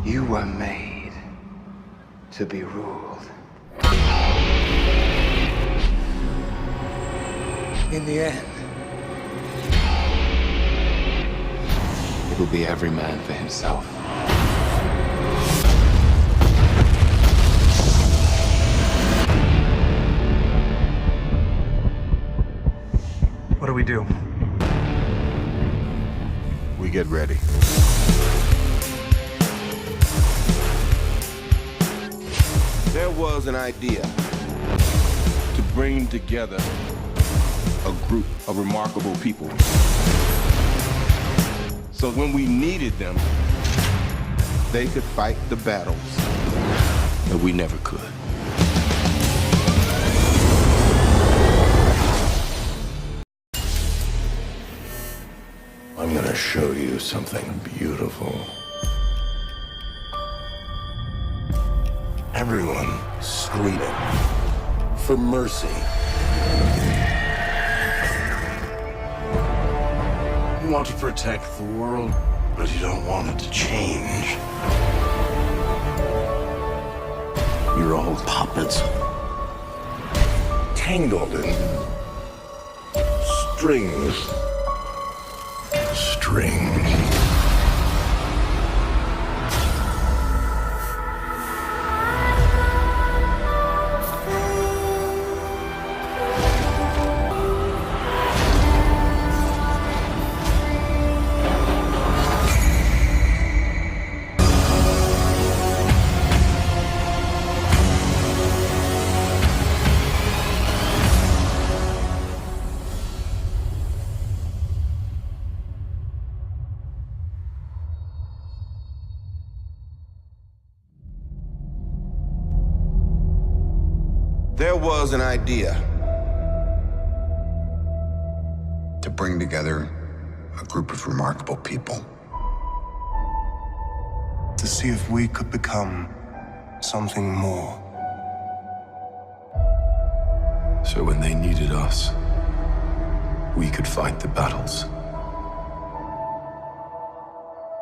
You were made to be ruled. In the end, it'll be every man for himself. What do we do? We get ready. There was an idea to bring together a group of remarkable people. So when we needed them, they could fight the battles that we never could. I'm gonna show you something beautiful. Everyone screaming for mercy. You want to protect the world, but you don't want it to change. You're all puppets, tangled in strings. There was an idea to bring together a group of remarkable people. To see if we could become something more. So when they needed us, we could fight the battles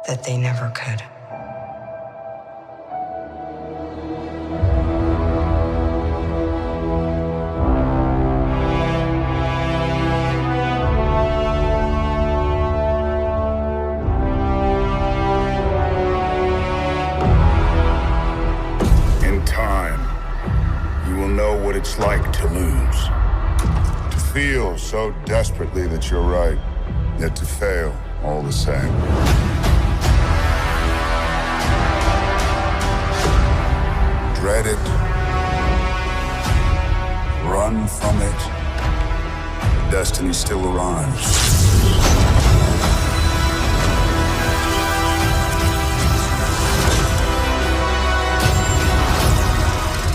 that they never could. It's like to lose. To feel so desperately that you're right, yet to fail all the same. Dread it. Run from it. Destiny still arrives.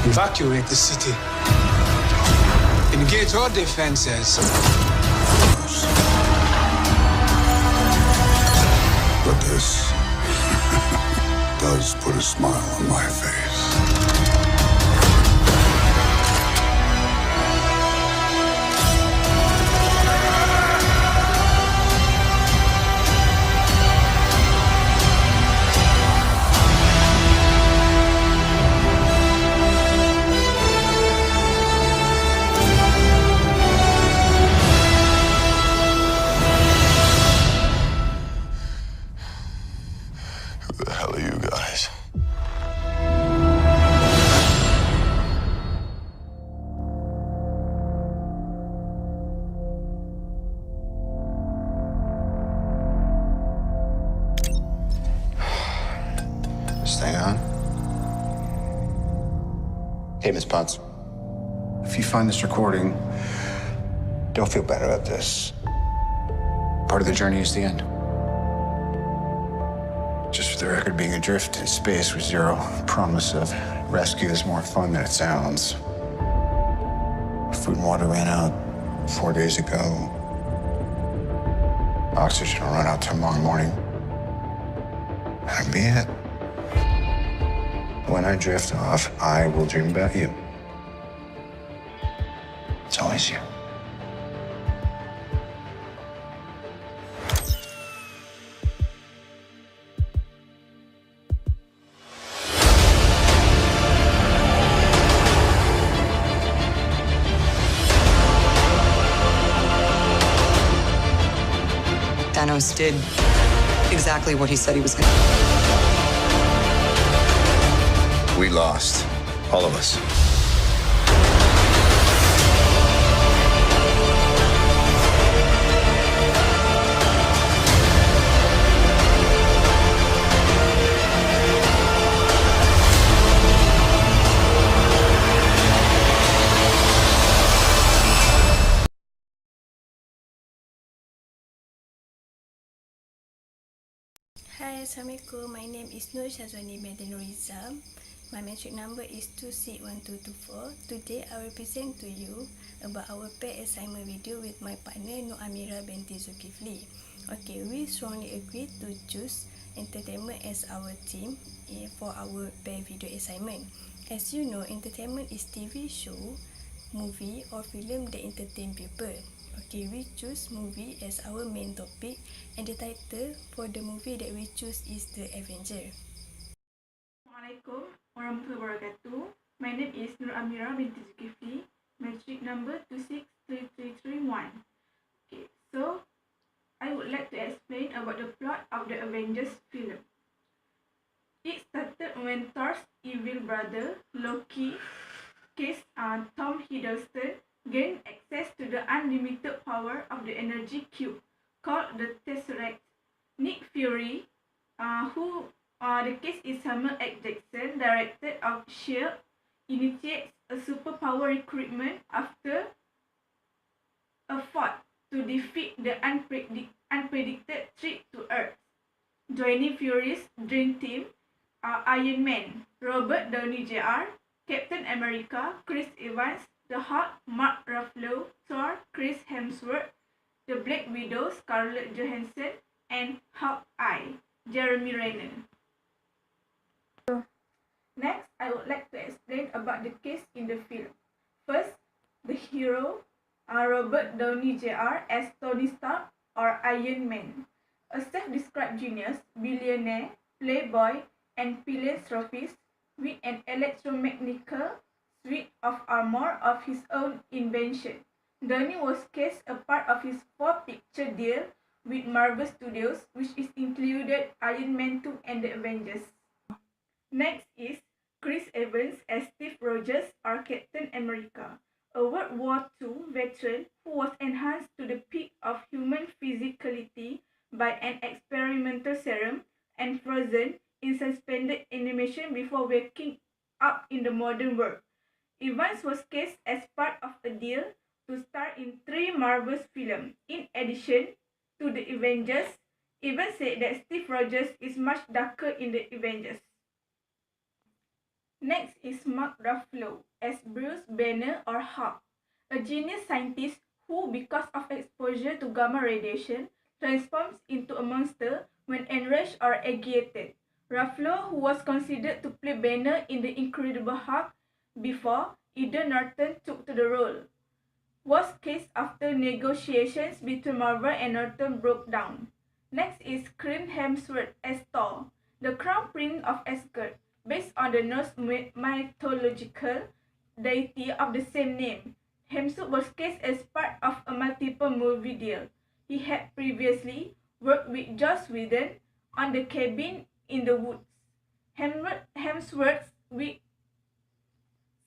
Evacuate the city. Engage all defenses. But this does put a smile on my face. Who the hell are you guys? Stay on. Hey, Miss Potts. If you find this recording, don't feel bad about this. Part of the journey is the end. Just for the record, being adrift in space with zero promise of rescue is more fun than it sounds. Food and water ran out 4 days ago. Oxygen will run out tomorrow morning. That'll be it. When I drift off, I will dream about you. It's always you. Thanos did exactly what he said he was going to. We lost. All of us. Hi, Assalamualaikum. My name is Nur Shazwani Medinuriza. My metric number is 261224. Today, I will present to you about our pair assignment video with my partner Nur Amira binti Zulkifli. Okay, we strongly agree to choose entertainment as our theme for our pair video assignment. As you know, entertainment is TV show, movie or film that entertain people. Okay, we choose movie as our main topic, and the title for the movie that we choose is The Avenger. Assalamualaikum warahmatullahi wabarakatuh. My name is Nur Amira binti Zulkifli. Metric number 263331. Okay, so I would like to explain about the plot of the Avengers film. It started when Thor's evil brother Loki case Tom Hiddleston gained access to the unlimited power of the energy cube called the Tesseract. Nick Fury, the case is Samuel L. Jackson, director of S.H.I.E.L.D., initiates a superpower recruitment after a fight to defeat the unpredicted threat to Earth. Joining Fury's dream team are Iron Man, Robert Downey Jr., Captain America, Chris Evans, the Hulk, Mark Ruffalo, Thor, Chris Hemsworth, the Black Widow, Scarlett Johansson, and Hawkeye, Jeremy Renner. Next, I would like to explain about the case in the film. First, the hero, Robert Downey Jr. as Tony Stark or Iron Man, a self-described genius, billionaire, playboy, and philanthropist with an electromechanical suite of armor of his own invention. Downey was cast a part of his 4-picture deal with Marvel Studios, which is included Iron Man 2 and the Avengers. Next is Chris Evans as Steve Rogers or Captain America, a World War II veteran who was enhanced to the peak of human physicality by an experimental serum and frozen in suspended animation before waking up in the modern world. Evans was cast as part of a deal to star in 3 Marvel films. In addition to the Avengers, Evans said that Steve Rogers is much darker in the Avengers. Next is Mark Ruffalo as Bruce Banner or Hulk, a genius scientist who, because of exposure to gamma radiation, transforms into a monster when enraged or agitated. Ruffalo, who was considered to play Banner in The Incredible Hulk before Edward Norton took to the role, was cast after negotiations between Marvel and Norton broke down. Next is Chris Hemsworth as Thor, the crown prince of Asgard, based on the Norse mythological deity of the same name. Hemsworth was cast as part of a multiple movie deal. He had previously worked with Joss Whedon on The Cabin in the Woods. Hemsworth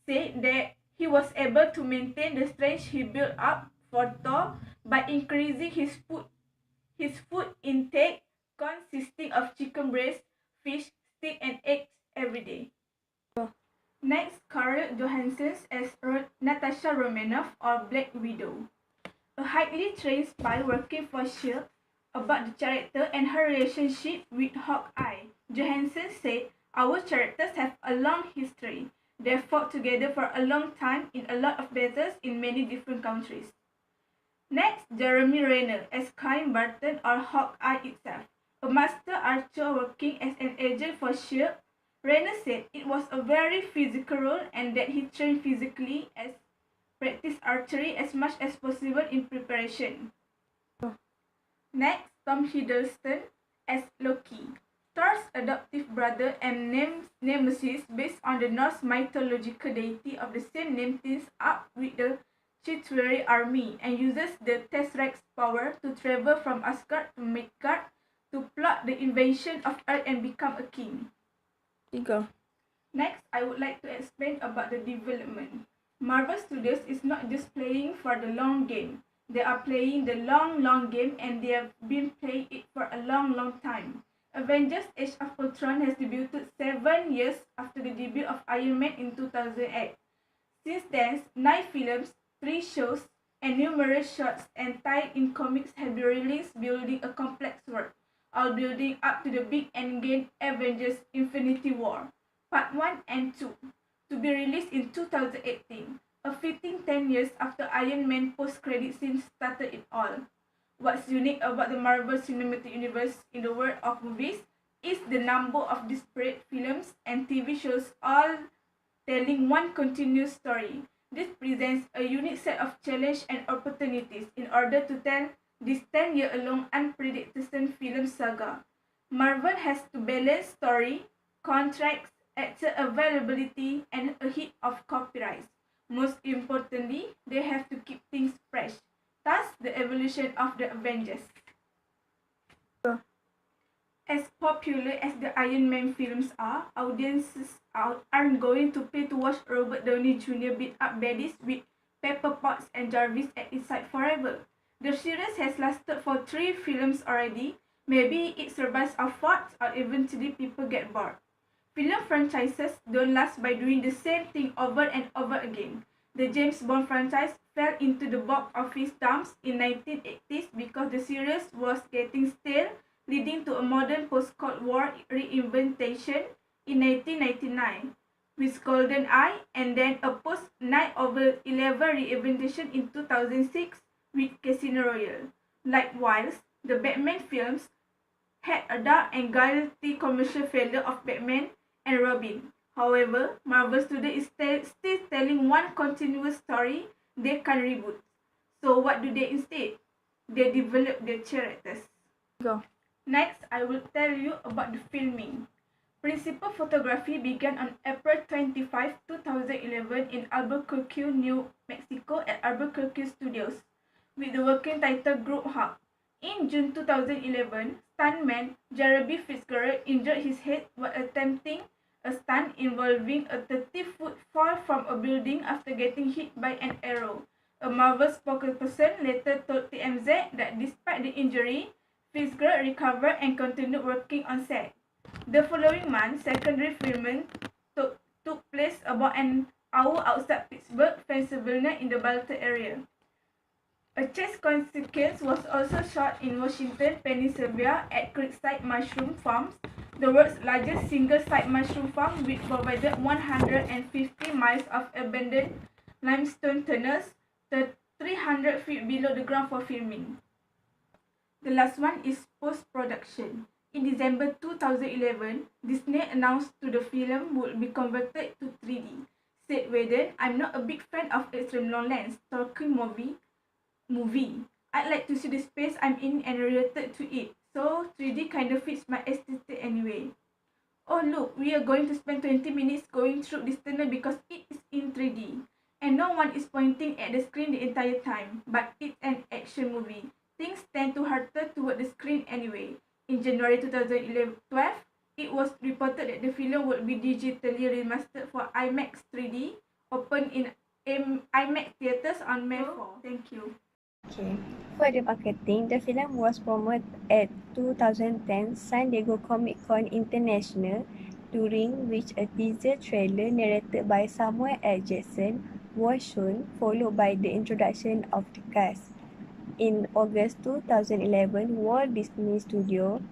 said that he was able to maintain the strength he built up for Thor by increasing his food intake, consisting of chicken breast, fish, steak, and eggs every day. Next, Scarlett Johansson as Natasha Romanoff or Black Widow, a highly trained spy working for S.H.I.E.L.D. About the character and her relationship with Hawkeye, Johansson said, "Our characters have a long history. They fought together for a long time in a lot of battles in many different countries." Next, Jeremy Renner as Kyle Barton or Hawkeye itself, a master archer working as an agent for S.H.I.E.L.D. Renner said it was a very physical role and that he trained physically as practiced archery as much as possible in preparation. Next, Tom Hiddleston as Loki, Thor's adoptive brother and nemesis based on the Norse mythological deity of the same name, teams up with the Chitauri army and uses the Tesseract's power to travel from Asgard to Midgard to plot the invasion of Earth and become a king. Go. Next, I would like to explain about the development. Marvel Studios is not just playing for the long game. They are playing the long game and they have been playing it for a long time. Avengers Age of Ultron has debuted 7 years after the debut of Iron Man in 2008. Since then, 9 films, 3 shows, and numerous shorts and tie-in comics have been released, building a complex world, all building up to the big endgame Avengers Infinity War, Part 1 and 2, to be released in 2018, a fitting 10 years after Iron Man post-credit scene started it all. What's unique about the Marvel Cinematic Universe in the world of movies is the number of disparate films and TV shows all telling one continuous story. This presents a unique set of challenges and opportunities in order to tell this 10-year-long unprecedented film saga. Marvel has to balance story, contracts, actor availability, and a hit of copyrights. Most importantly, they have to keep things fresh. Thus, the evolution of the Avengers. As popular as the Iron Man films are, audiences aren't going to pay to watch Robert Downey Jr. beat up baddies with Pepper Potts and Jarvis at its side forever. The series has lasted for 3 films already. Maybe it survives our thoughts or eventually people get bored. Film franchises don't last by doing the same thing over and over again. The James Bond franchise fell into the box office dumps in 1980s because the series was getting stale, leading to a modern post-Cold War reinvention in 1999 with GoldenEye, and then a post-9/11 reinvention in 2006 with Casino Royale. Likewise, the Batman films had a dark and guilty commercial failure of Batman and Robin. However, Marvel Studios is still telling one continuous story they can't reboot. So what do they instead? They develop their characters. Go. Next, I will tell you about the filming. Principal photography began on April 25, 2011 in Albuquerque, New Mexico at Albuquerque Studios, with the working title Group Hug. In June 2011, stuntman Jeremy Fitzgerald injured his head while attempting a stunt involving a 30-foot fall from a building after getting hit by an arrow. A Marvel spokesperson later told TMZ that despite the injury, Fitzgerald recovered and continued working on set. The following month, secondary filming took place about an hour outside Pittsburgh, Pennsylvania in the Baltimore area. A chase sequence was also shot in Washington, Pennsylvania at Creekside Mushroom Farms, the world's largest single-site mushroom farm, which provided 150 miles of abandoned limestone tunnels 300 feet below the ground for filming. The last one is post-production. In December 2011, Disney announced to the film would be converted to 3D. Said Whedon, "I'm not a big fan of extreme long-length talking movie. I'd like to see the space I'm in and related to it. So 3D kind of fits my aesthetic anyway. Oh look, we are going to spend 20 minutes going through this tunnel because it is in 3D. And no one is pointing at the screen the entire time, but it's an action movie. Things tend to hurtle toward the screen anyway." In January 2012, it was reported that the film would be digitally remastered for IMAX 3D, opened in IMAX theaters on May 4. Thank you. Okay. For the marketing, the film was promoted at 2010 San Diego Comic-Con International, during which a teaser trailer narrated by Samuel L. Jackson was shown, followed by the introduction of the cast. In August 2011, Walt Disney Studio,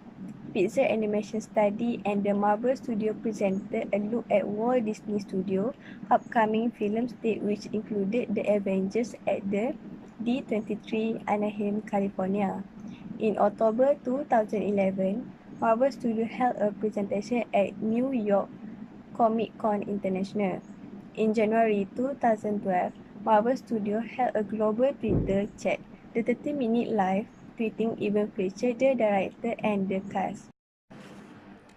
Pixar Animation Studio, and the Marvel Studio presented a look at Walt Disney Studio upcoming film slate, which included The Avengers at the D23 Anaheim, California. In October 2011, Marvel Studio held a presentation at New York Comic-Con International. In January 2012, Marvel Studio held a global Twitter chat. The 30-minute live tweeting event featured the director and the cast.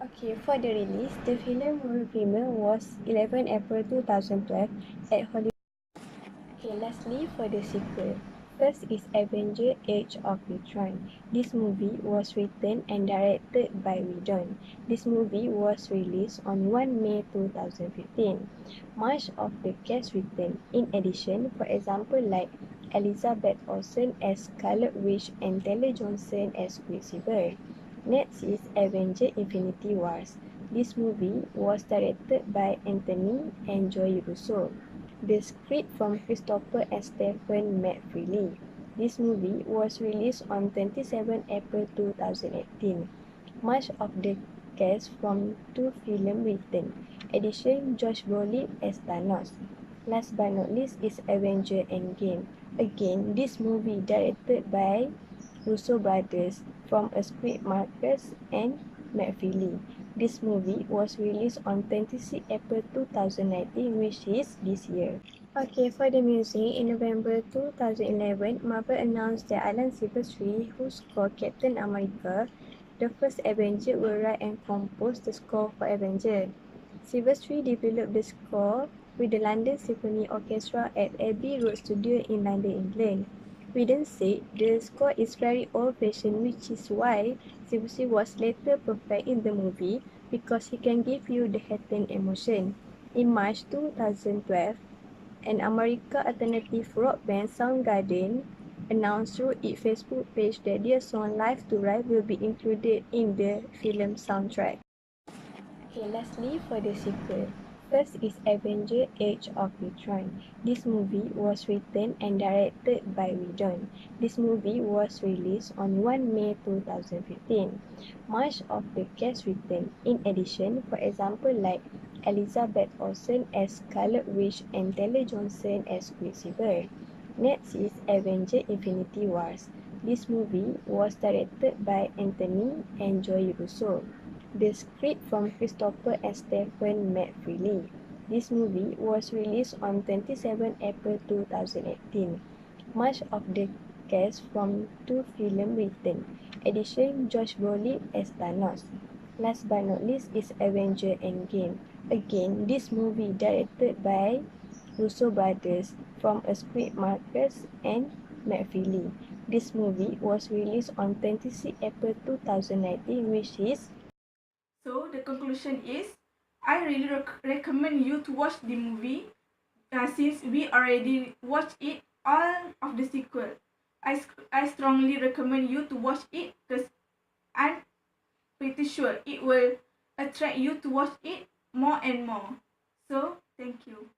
Okay, for the release, the film premiere was 11 April 2012 at Hollywood. Okay, Okay, lastly for the sequel. First is Avenger Age of Ultron. This movie was written and directed by Whedon. This movie was released on 1 May 2015. Much of the cast written. In addition, for example like Elizabeth Olsen as Scarlet Witch and Taylor Johnson as Quicksilver. Next is Avenger Infinity Wars. This movie was directed by Anthony and Joy Russo. The script from Christopher and Stephen McFeely. This movie was released on 27 April 2018. Much of the cast from two films written. Addition Josh Brolin as Thanos. Last but not least is Avenger Endgame. Again, this movie directed by Russo brothers from a script Marcus and McFeely. This movie was released on 26 April 2019, which is this year. Okay, for the music, in November 2011, Marvel announced that Alan Silvestri, who scored Captain America, the first Avenger, will write and compose the score for Avenger. Silvestri developed the score with the London Symphony Orchestra at Abbey Road Studio in London, England. Whedon said the score is very old-fashioned, which is why Silvestri was later perfect in the movie because he can give you the heightened emotion. In March 2012, an American alternative rock band Soundgarden announced through its Facebook page that their song Live to Ride will be included in the film soundtrack. Okay, lastly for the sequel. First is Avenger Age of Ultron. This movie was written and directed by Whedon. This movie was released on 1 May 2015. Much of the cast written. In addition, for example like Elizabeth Olsen as Scarlet Witch and Taylor Johnson as Quicksilver. Next is Avenger Infinity Wars. This movie was directed by Anthony and Joy Russo. The script from Christopher and Stephen McFeely. This movie was released on 27 April 2018. Much of the cast from two films written. Addition Josh Brolin as Thanos. Last but not least is Avenger Endgame. Again, this movie directed by Russo brothers from a script Marcus and McFeely. This movie was released on 26 April 2019, which is So the conclusion is, I really recommend you to watch the movie since we already watched it all of the sequel. I strongly recommend you to watch it because I'm pretty sure it will attract you to watch it more and more. So thank you.